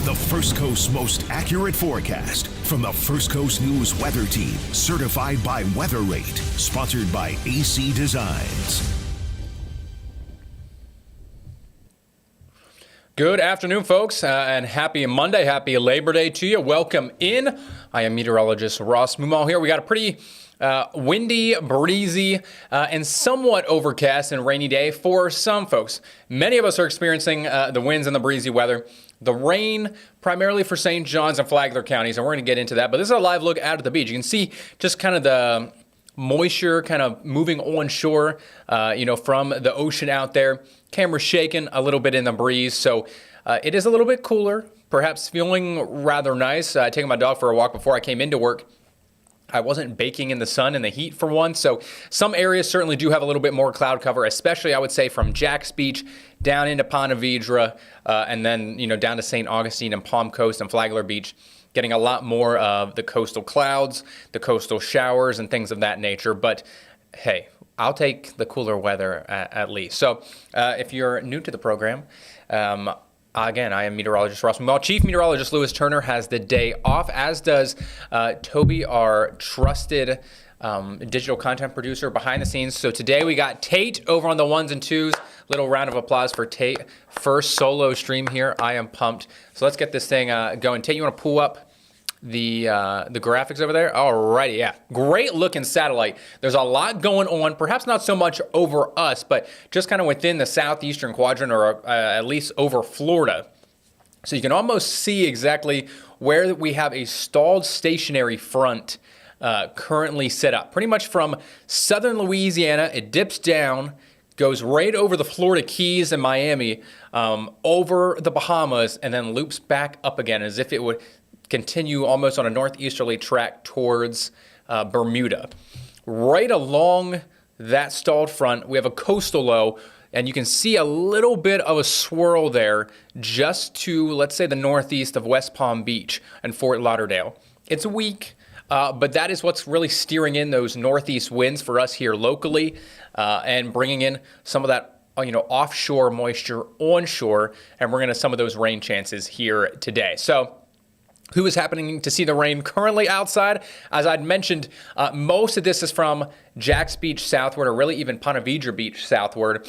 The First Coast's most accurate forecast from the First Coast News Weather Team, certified by Weather Rate, sponsored by AC Designs. Good afternoon, folks, and happy Monday, happy Labor Day to you. Welcome in. I am meteorologist Ross Mumal here. We got a pretty windy, breezy, and somewhat overcast and rainy day for some folks. Many of us are experiencing the winds and the breezy weather. The rain, primarily for St. John's and Flagler counties, and we're going to get into that. But this is a live look out at the beach. You can see just kind of the moisture kind of moving on shore, from the ocean out there. Camera's shaking a little bit in the breeze, so it is a little bit cooler, perhaps feeling rather nice. Taking my dog for a walk before I came into work. I wasn't baking in the sun and the heat for one, so some areas certainly do have a little bit more cloud cover, especially I would say from Jack's Beach down into Ponte Vedra, and then down to St. Augustine and Palm Coast and Flagler Beach, getting a lot more of the coastal clouds, the coastal showers, and things of that nature. But hey, I'll take the cooler weather at least. So if you're new to the program, again, I am meteorologist Ross Mumal. Chief Meteorologist Lewis Turner has the day off, as does Toby, our trusted digital content producer behind the scenes. So today we got Tate over on the ones and twos. Little round of applause for Tate. First solo stream here. I am pumped. So let's get this thing going. Tate, you want to pull up the graphics over there? Alrighty, yeah. Great looking satellite. There's a lot going on, perhaps not so much over us, but just kind of within the southeastern quadrant, or at least over Florida. So you can almost see exactly where we have a stalled stationary front currently set up. Pretty much from southern Louisiana, it dips down, goes right over the Florida Keys and Miami, over the Bahamas, and then loops back up again as if it would continue almost on a northeasterly track towards Bermuda. Right along that stalled front, we have a coastal low, and you can see a little bit of a swirl there just to, let's say, the northeast of West Palm Beach and Fort Lauderdale. It's weak, but that is what's really steering in those northeast winds for us here locally, and bringing in some of that offshore moisture onshore, and we're going to some of those rain chances here today. So who is happening to see the rain currently outside? As I'd mentioned, most of this is from Jack's Beach southward, or really even Ponte Vedra Beach southward.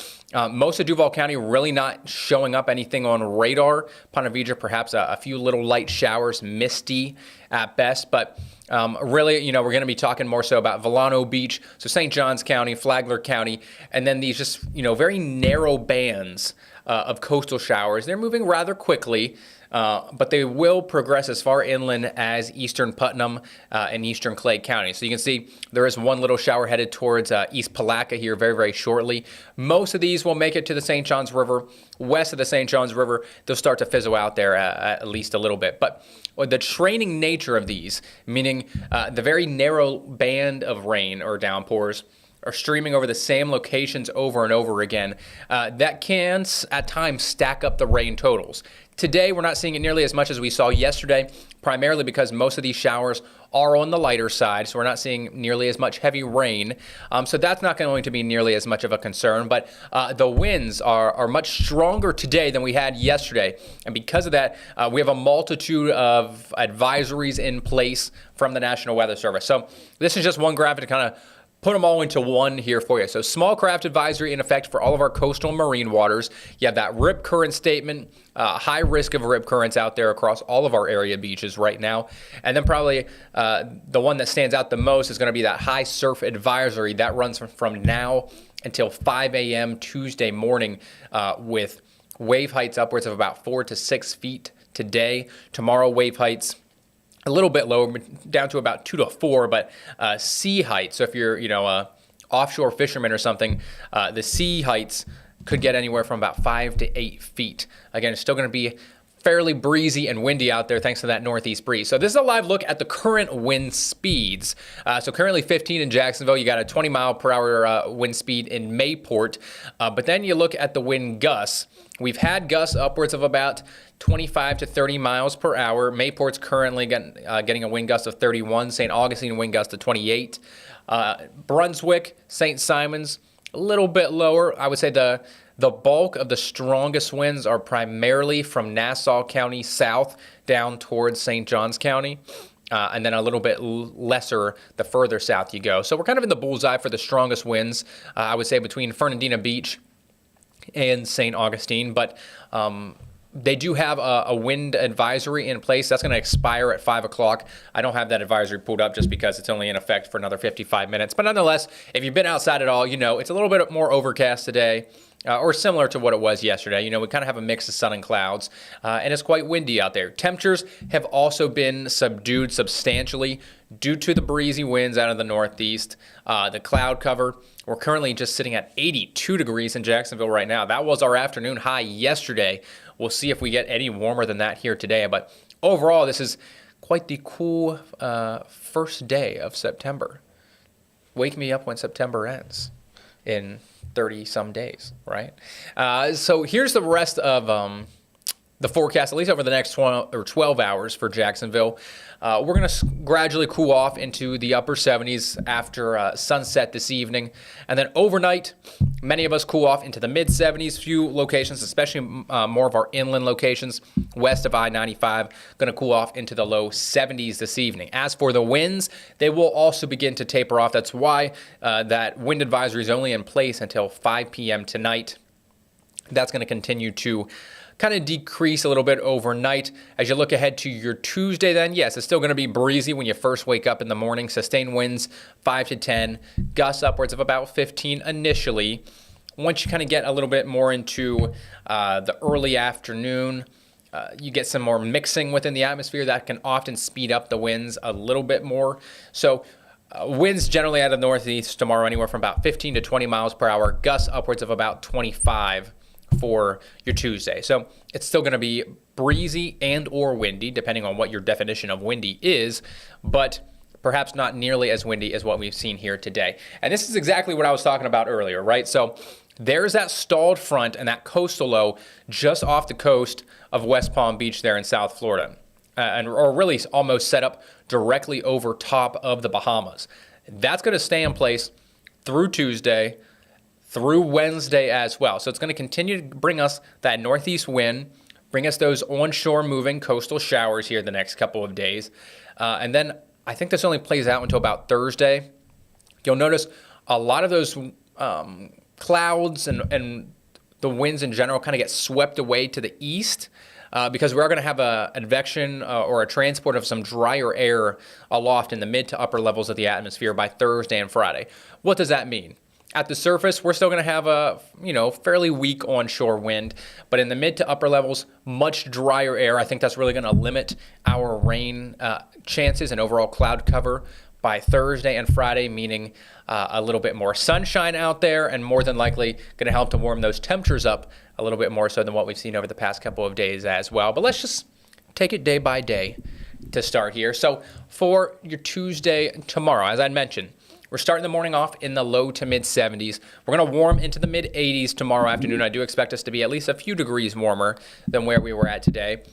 Most of Duval County really not showing up anything on radar. Ponte Vedra, perhaps a few little light showers, misty at best. But really, we're going to be talking more so about Volano Beach, so St. Johns County, Flagler County, and then these just, very narrow bands of coastal showers. They're moving rather quickly. But they will progress as far inland as eastern Putnam and eastern Clay County. So you can see there is one little shower headed towards East Palatka here very, very shortly. Most of these will make it to the St. Johns River. West of the St. Johns River, they'll start to fizzle out there at least a little bit. But the training nature of these, meaning the very narrow band of rain or downpours, are streaming over the same locations over and over again, that can at times stack up the rain totals. Today, we're not seeing it nearly as much as we saw yesterday, primarily because most of these showers are on the lighter side, so we're not seeing nearly as much heavy rain. So that's not going to be nearly as much of a concern, but the winds are much stronger today than we had yesterday. And because of that, we have a multitude of advisories in place from the National Weather Service. So this is just one graphic to kind of put them all into one here for you. So small craft advisory in effect for all of our coastal marine waters. You have that rip current statement, high risk of rip currents out there across all of our area beaches right now. And then probably the one that stands out the most is going to be that high surf advisory that runs from now until 5 a.m. Tuesday morning, with wave heights upwards of about 4 to 6 feet today. Tomorrow, wave heights a little bit lower, down to about 2 to 4, but sea height. So if you're, offshore fisherman or something, the sea heights could get anywhere from about 5 to 8 feet. Again, it's still going to be fairly breezy and windy out there thanks to that northeast breeze. So this is a live look at the current wind speeds. So currently 15 in Jacksonville. You got a 20 mile per hour wind speed in Mayport. But then you look at the wind gusts. We've had gusts upwards of about 25 to 30 miles per hour. Mayport's currently getting a wind gust of 31. St. Augustine, a wind gust of 28. Brunswick, St. Simons, a little bit lower. I would say the The bulk of the strongest winds are primarily from Nassau County south down towards St. Johns County. And then a little bit lesser the further south you go. So we're kind of in the bullseye for the strongest winds, I would say, between Fernandina Beach and St. Augustine. But they do have a wind advisory in place. That's going to expire at 5 o'clock. I don't have that advisory pulled up just because it's only in effect for another 55 minutes. But nonetheless, if you've been outside at all, you know it's a little bit more overcast today. Or similar to what it was yesterday. You know, we kind of have a mix of sun and clouds, and it's quite windy out there. Temperatures have also been subdued substantially due to the breezy winds out of the northeast. The cloud cover, we're currently just sitting at 82 degrees in Jacksonville right now. That was our afternoon high yesterday. We'll see if we get any warmer than that here today. But overall, this is quite the cool first day of September. Wake me up when September ends in 30 some days, right? So here's the rest of the forecast, at least over the next 12 hours for Jacksonville. We're going to gradually cool off into the upper 70s after sunset this evening. And then overnight, many of us cool off into the mid 70s. Few locations, especially more of our inland locations west of I-95, going to cool off into the low 70s this evening. As for the winds, they will also begin to taper off. That's why that wind advisory is only in place until 5 p.m. tonight. That's going to continue to kind of decrease a little bit overnight. As you look ahead to your Tuesday then, yes, it's still going to be breezy when you first wake up in the morning. Sustained winds 5 to 10, gusts upwards of about 15 initially. Once you kind of get a little bit more into the early afternoon, you get some more mixing within the atmosphere that can often speed up the winds a little bit more. So winds generally out of the northeast tomorrow anywhere from about 15 to 20 miles per hour, gusts upwards of about 25 for your Tuesday. So it's still going to be breezy and or windy, depending on what your definition of windy is, but perhaps not nearly as windy as what we've seen here today. And this is exactly what I was talking about earlier, right? So there's that stalled front and that coastal low just off the coast of West Palm Beach there in South Florida, or really almost set up directly over top of the Bahamas. That's going to stay in place through Tuesday, through Wednesday as well. So it's going to continue to bring us that northeast wind, bring us those onshore moving coastal showers here the next couple of days. And then I think this only plays out until about Thursday. You'll notice a lot of those clouds and the winds in general kind of get swept away to the east because we are going to have an advection or a transport of some drier air aloft in the mid to upper levels of the atmosphere by Thursday and Friday. What does that mean? At the surface, we're still going to have a fairly weak onshore wind, but in the mid to upper levels, much drier air. I think that's really going to limit our rain chances and overall cloud cover by Thursday and Friday, meaning a little bit more sunshine out there and more than likely going to help to warm those temperatures up a little bit more so than what we've seen over the past couple of days as well. But let's just take it day by day to start here. So for your Tuesday tomorrow, as I mentioned, we're starting the morning off in the low to mid 70s. We're going to warm into the mid 80s tomorrow afternoon. I do expect us to be at least a few degrees warmer than where we were at today.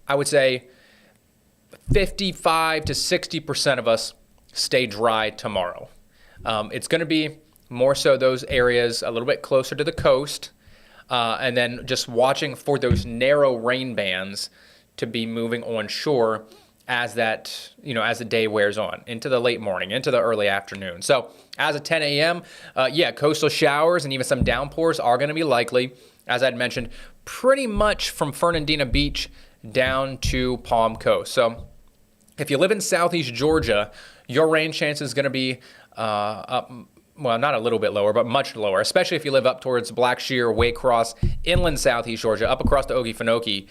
I would say 55 to 60% of us stay dry tomorrow. It's going to be more so those areas a little bit closer to the coast, and then just watching for those narrow rain bands to be moving onshore as the day wears on into the late morning, into the early afternoon. So as of 10 a.m., coastal showers and even some downpours are going to be likely, as I'd mentioned, pretty much from Fernandina Beach down to Palm Coast. So if you live in southeast Georgia, your rain chance is going to be up, well, not a little bit lower, but much lower, especially if you live up towards Black Shear, Waycross, inland southeast Georgia, up across the Okefenokee,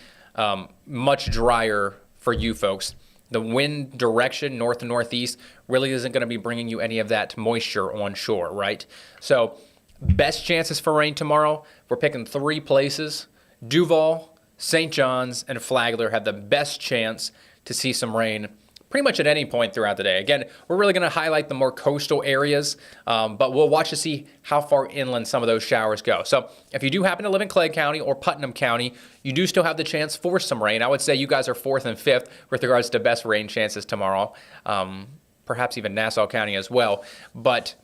much drier for you folks. The wind direction, north to northeast, really isn't going to be bringing you any of that moisture onshore, right? So best chances for rain tomorrow, we're picking 3 places. Duval, St. John's, and Flagler have the best chance to see some rain pretty much at any point throughout the day. Again, we're really going to highlight the more coastal areas, but we'll watch to see how far inland some of those showers go. So if you do happen to live in Clay County or Putnam County, you do still have the chance for some rain. I would say you guys are 4th and 5th with regards to best rain chances tomorrow, perhaps even Nassau County as well. But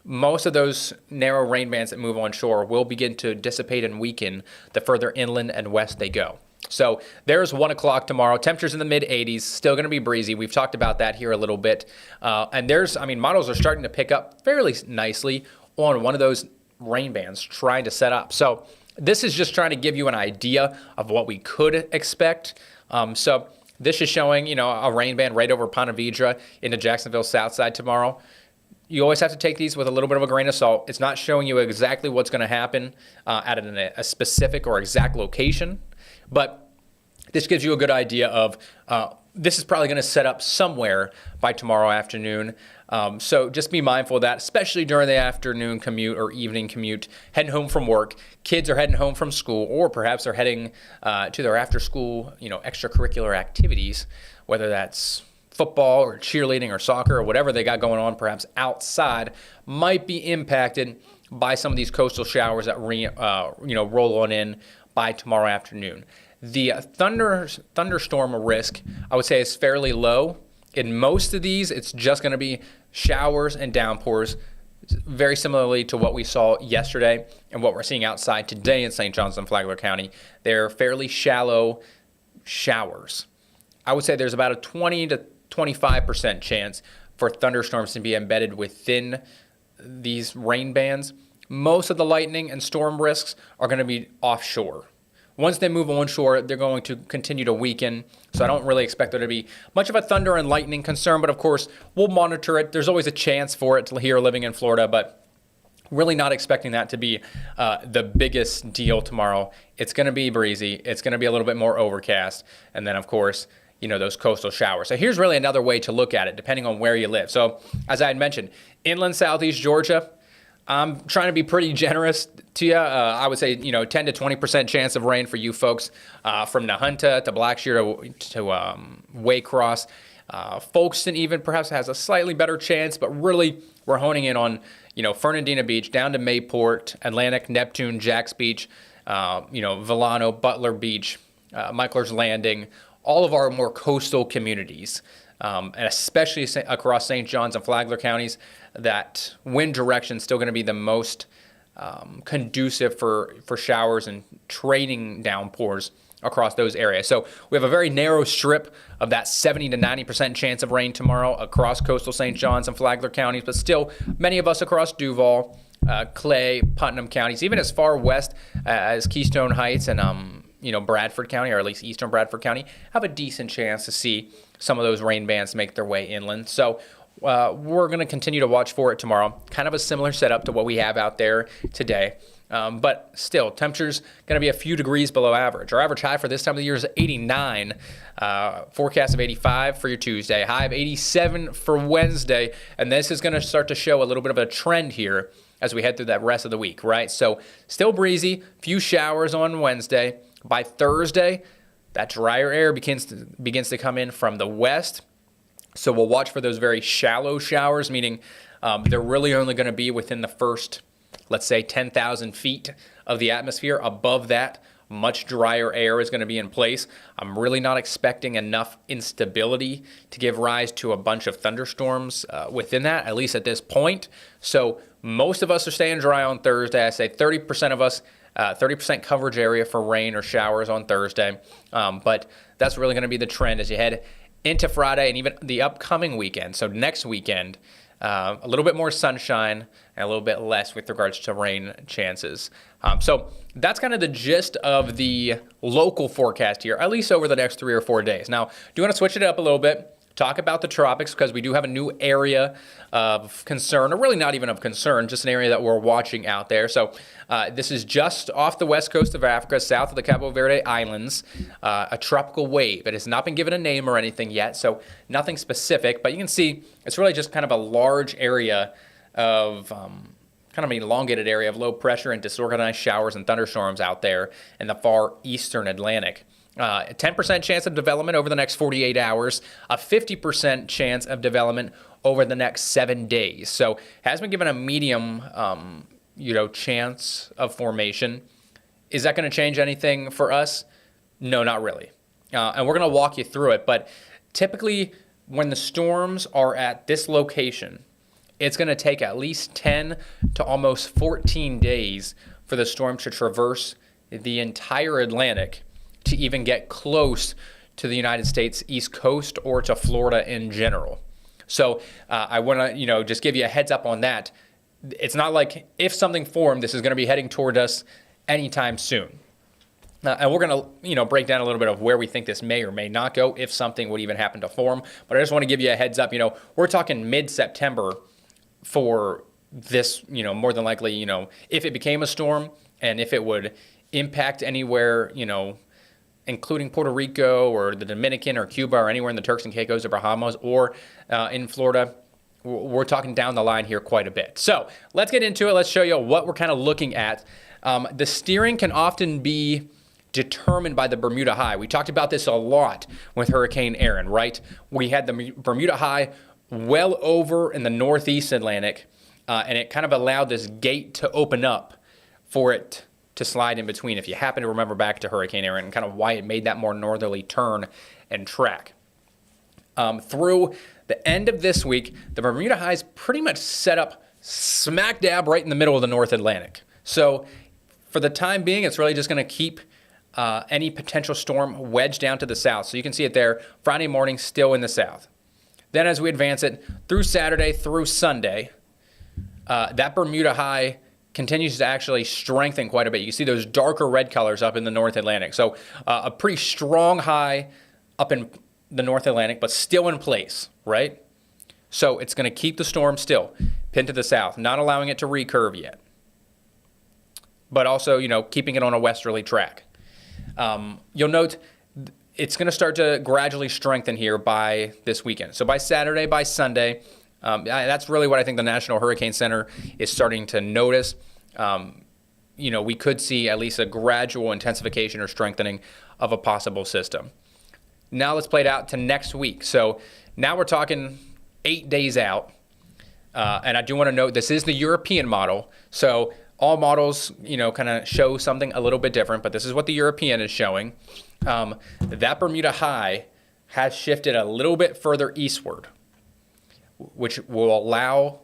most of those narrow rain bands that move onshore will begin to dissipate and weaken the further inland and west they go. So there's 1 o'clock tomorrow. Temperatures in the mid 80s, still going to be breezy. We've talked about that here a little bit. And models are starting to pick up fairly nicely on one of those rain bands trying to set up. So this is just trying to give you an idea of what we could expect. So this is showing, a rain band right over Ponte Vedra into Jacksonville South Side tomorrow. You always have to take these with a little bit of a grain of salt. It's not showing you exactly what's going to happen at a specific or exact location, but this gives you a good idea of this is probably going to set up somewhere by tomorrow afternoon. So just be mindful of that, especially during the afternoon commute or evening commute, heading home from work. Kids are heading home from school, or perhaps they're heading to their after-school, extracurricular activities, whether that's football or cheerleading or soccer or whatever they got going on, perhaps outside, might be impacted by some of these coastal showers that roll on in by tomorrow afternoon. The thunderstorm risk, I would say, is fairly low. In most of these, it's just going to be showers and downpours, very similarly to what we saw yesterday and what we're seeing outside today in St. Johns and Flagler County. They're fairly shallow showers. I would say there's about a 20 to 25% chance for thunderstorms to be embedded within these rain bands. Most of the lightning and storm risks are going to be offshore. Once they move onshore, they're going to continue to weaken. So I don't really expect there to be much of a thunder and lightning concern, but of course, we'll monitor it. There's always a chance for it here living in Florida, but really not expecting that to be the biggest deal tomorrow. It's going to be breezy. It's going to be a little bit more overcast. And then, of course, those coastal showers. So here's really another way to look at it, depending on where you live. So as I had mentioned, inland southeast Georgia, I'm trying to be pretty generous to you. I would say, 10 to 20% chance of rain for you folks from Nahunta to Blackshear to Waycross. Folkestone even perhaps has a slightly better chance, but really we're honing in on, Fernandina Beach down to Mayport, Atlantic, Neptune, Jacks Beach, Villano, Butler Beach, Michael's Landing, all of our more coastal communities, and especially across St. Johns and Flagler counties, that wind direction is still going to be the most conducive for showers and training downpours across those areas. So we have a very narrow strip of that 70 to 90% chance of rain tomorrow across coastal St. Johns and Flagler counties, but still many of us across Duval, Clay, Putnam counties, even as far west as Keystone Heights and Bradford County, or at least eastern Bradford County, have a decent chance to see some of those rain bands make their way inland. So we're going to continue to watch for it tomorrow. Kind of a similar setup to what we have out there today. But still, temperature's going to be a few degrees below average. Our average high for this time of the year is 89. Forecast of 85 for your Tuesday. High of 87 for Wednesday. And this is going to start to show a little bit of a trend here as we head through that rest of the week, right? So still breezy, few showers on Wednesday. By Thursday, that drier air begins to come in from the west. So we'll watch for those very shallow showers, meaning they're really only going to be within the first, let's say, 10,000 feet of the atmosphere. Above that, much drier air is going to be in place. I'm really not expecting enough instability to give rise to a bunch of thunderstorms within that, at least at this point. So most of us are staying dry on Thursday. I say 30% of us, 30% coverage area for rain or showers on Thursday. But that's really going to be the trend as you head into Friday and even the upcoming weekend. So next weekend, a little bit more sunshine and a little bit less with regards to rain chances. So that's kind of the gist of the local forecast here, at least over the next 3 or 4 days. Now, do you want to switch it up a little bit? Talk about the tropics, because we do have a new area of concern, or really not even of concern, just an area that we're watching out there. So this is just off the west coast of Africa, south of the Cabo Verde Islands, a tropical wave. It has not been given a name or anything yet, so nothing specific, but you can see it's really just kind of a large area of kind of an elongated area of low pressure and disorganized showers and thunderstorms out there in the far eastern Atlantic. A 10% chance of development over the next 48 hours, a 50% chance of development over the next 7 days. So has been given a medium, chance of formation. Is that going to change anything for us? No, not really. And we're going to walk you through it. But typically when the storms are at this location, it's going to take at least 10 to almost 14 days for the storm to traverse the entire Atlantic to even get close to the United States East Coast or to Florida in general. So I want to, just give you a heads up on that. It's not like if something formed, this is going to be heading toward us anytime soon. And we're going to, break down a little bit of where we think this may or may not go if something would even happen to form. But I just want to give you a heads up. We're talking mid-September for this, more than likely, if it became a storm and if it would impact anywhere, including Puerto Rico or the Dominican or Cuba or anywhere in the Turks and Caicos or Bahamas or in Florida. We're talking down the line here quite a bit. So let's get into it. Let's show you what we're kind of looking at. The steering can often be determined by the Bermuda High. We talked about this a lot with Hurricane Erin, right? We had the Bermuda High well over in the northeast Atlantic, and it kind of allowed this gate to open up for it to slide in between, if you happen to remember back to Hurricane Erin and kind of why it made that more northerly turn and track. Through the end of this week, the Bermuda High is pretty much set up smack dab right in the middle of the North Atlantic. So for the time being, it's really just going to keep any potential storm wedged down to the south. So you can see it there, Friday morning, still in the south. Then as we advance it through Saturday, through Sunday, that Bermuda High continues to actually strengthen quite a bit. You see those darker red colors up in the North Atlantic. So a pretty strong high up in the North Atlantic, but still in place, right? So it's going to keep the storm still pinned to the south, not allowing it to recurve yet, but also, keeping it on a westerly track. You'll note it's going to start to gradually strengthen here by this weekend. So by Saturday, by Sunday, that's really what I think the National Hurricane Center is starting to notice. We could see at least a gradual intensification or strengthening of a possible system. Now let's play it out to next week. So now we're talking 8 days out. And I do want to note this is the European model. So all models, kind of show something a little bit different, but this is what the European is showing. That Bermuda High has shifted a little bit further eastward, which will allow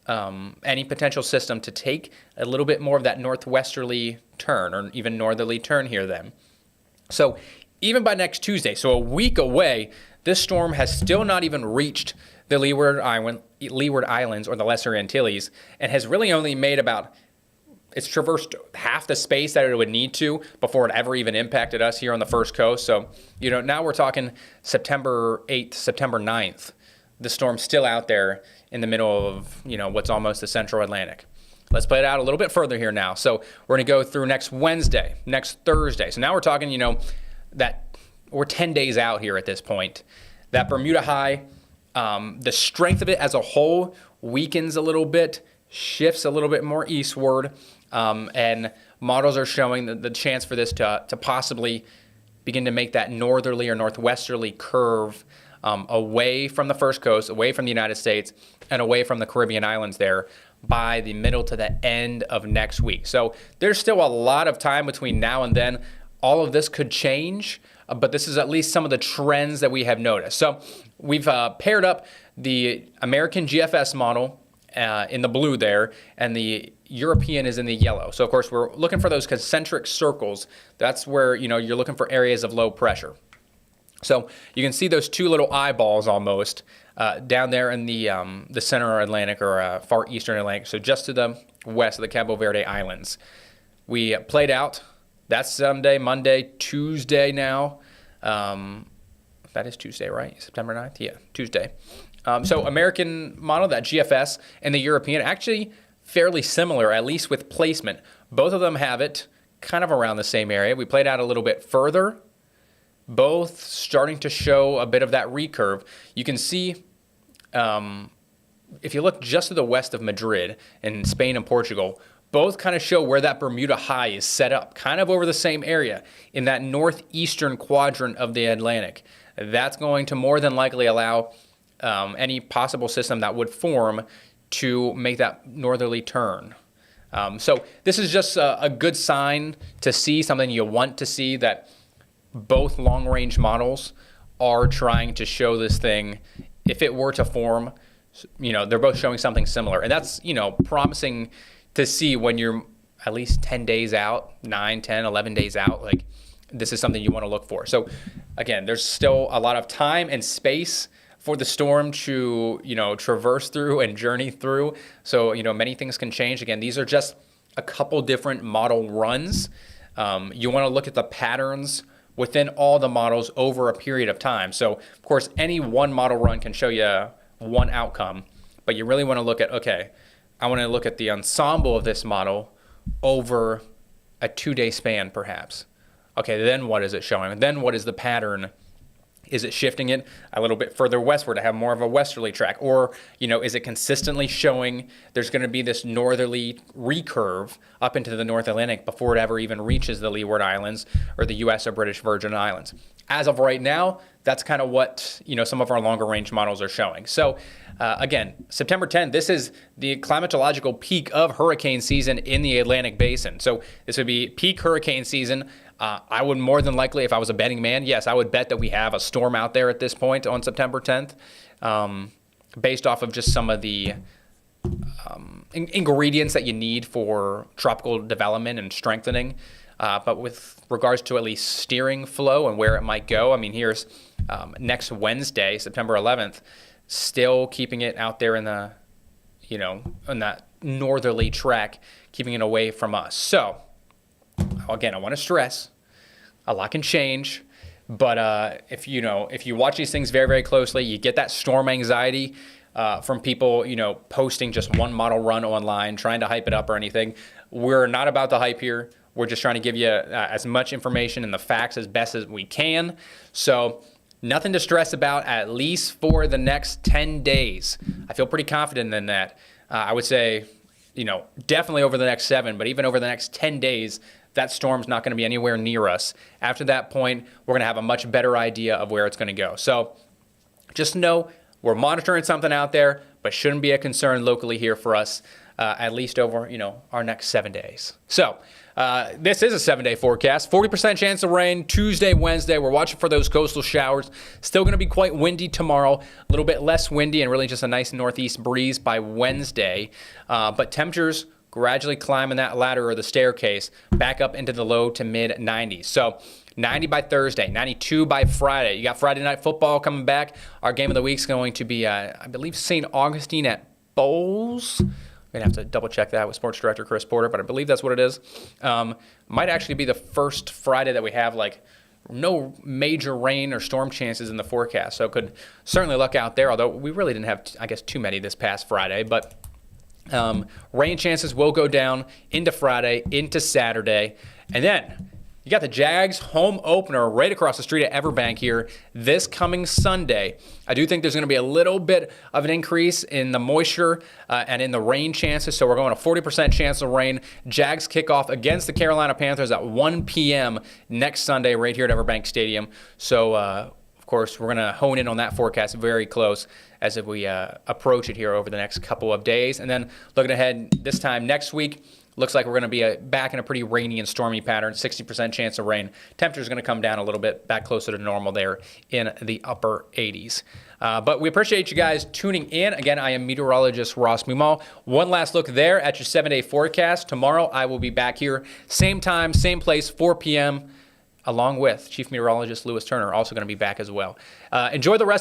any potential system to take a little bit more of that northwesterly turn or even northerly turn here then. So even by next Tuesday, so a week away, this storm has still not even reached the Leeward Islands or the Lesser Antilles and has really only made it's traversed half the space that it would need to before it ever even impacted us here on the First Coast. So, now we're talking September 8th, September 9th. The storm's still out there in the middle of, what's almost the Central Atlantic. Let's play it out a little bit further here now. So we're going to go through next Wednesday, next Thursday. So now we're talking, that we're 10 days out here at this point. That Bermuda High, the strength of it as a whole weakens a little bit, shifts a little bit more eastward, and models are showing the chance for this to possibly begin to make that northerly or northwesterly curve away from the First Coast, away from the United States, and away from the Caribbean islands there by the middle to the end of next week. So there's still a lot of time between now and then. All of this could change, but this is at least some of the trends that we have noticed. So we've paired up the American GFS model in the blue there, and the European is in the yellow. So of course we're looking for those concentric circles. That's where you're looking for areas of low pressure. So you can see those two little eyeballs almost down there in the center Atlantic or far eastern Atlantic. So just to the west of the Cabo Verde Islands. We played out. That's Sunday, Monday, Tuesday now. That is Tuesday, right? September 9th? Yeah, Tuesday. So American model, that GFS, and the European, actually fairly similar, at least with placement. Both of them have it kind of around the same area. We played out a little bit further, both starting to show a bit of that recurve. You can see, if you look just to the west of Madrid in Spain and Portugal, both kind of show where that Bermuda High is set up, kind of over the same area in that northeastern quadrant of the Atlantic. That's going to more than likely allow any possible system that would form to make that northerly turn. So this is just a good sign to see, something you want to see, that both long-range models are trying to show this thing, if it were to form, they're both showing something similar. And that's, promising to see when you're at least 10 days out, 9, 10, 11 days out. Like, this is something you want to look for. So again, there's still a lot of time and space for the storm to, traverse through and journey through. So, many things can change. Again, these are just a couple different model runs. You want to look at the patterns within all the models over a period of time. So, of course, any one model run can show you one outcome, but you really want to look at, okay, I want to look at the ensemble of this model over a 2-day span, perhaps. Okay, then what is it showing? Then what is the pattern? Is it shifting it a little bit further westward to have more of a westerly track? Or, is it consistently showing there's going to be this northerly recurve up into the North Atlantic before it ever even reaches the Leeward Islands or the U.S. or British Virgin Islands? As of right now, that's kind of what, some of our longer range models are showing. So, again, September 10th, this is the climatological peak of hurricane season in the Atlantic Basin. So this would be peak hurricane season. I would more than likely, if I was a betting man, yes, I would bet that we have a storm out there at this point on September 10th, based off of just some of the ingredients that you need for tropical development and strengthening. But with regards to at least steering flow and where it might go, I mean, here's next Wednesday, September 11th, still keeping it out there in the, on that northerly track, keeping it away from us. So, again, I want to stress, a lot can change, but if you watch these things very, very closely, you get that storm anxiety from people, posting just one model run online, trying to hype it up or anything. We're not about the hype here. We're just trying to give you as much information and the facts as best as we can. So nothing to stress about, at least for the next 10 days. I feel pretty confident in that. I would say, definitely over the next 7, but even over the next 10 days, that storm's not going to be anywhere near us. After that point, we're going to have a much better idea of where it's going to go. So just know we're monitoring something out there, but shouldn't be a concern locally here for us, at least over, our next 7 days. So this is a 7-day forecast. 40% chance of rain Tuesday, Wednesday. We're watching for those coastal showers. Still going to be quite windy tomorrow. A little bit less windy and really just a nice northeast breeze by Wednesday. But temperatures gradually climbing that ladder or the staircase back up into the low to mid 90s. So 90 by Thursday, 92 by Friday. You got Friday night football coming back. Our game of the week is going to be, I believe, St. Augustine at Bowles. I'm going to have to double check that with sports director Chris Porter, but I believe that's what it is. Might actually be the first Friday that we have no major rain or storm chances in the forecast. So could certainly look out there, although we really didn't have, I guess, too many this past Friday. But rain chances will go down into Friday, into Saturday. And then you got the Jags home opener right across the street at Everbank here this coming Sunday. I do think there's going to be a little bit of an increase in the moisture and in the rain chances. So we're going to 40% chance of rain. Jags kick off against the Carolina Panthers at 1 p.m. next Sunday right here at Everbank Stadium. So, of course, we're going to hone in on that forecast very close as if we approach it here over the next couple of days. And then looking ahead this time next week, looks like we're going to be back in a pretty rainy and stormy pattern, 60% chance of rain. Temperature's going to come down a little bit, back closer to normal there in the upper 80s. But we appreciate you guys tuning in. Again, I am meteorologist Ross Mumal. One last look there at your 7-day forecast. Tomorrow I will be back here, same time, same place, 4 p.m., along with Chief Meteorologist Lewis Turner, also going to be back as well. Enjoy the rest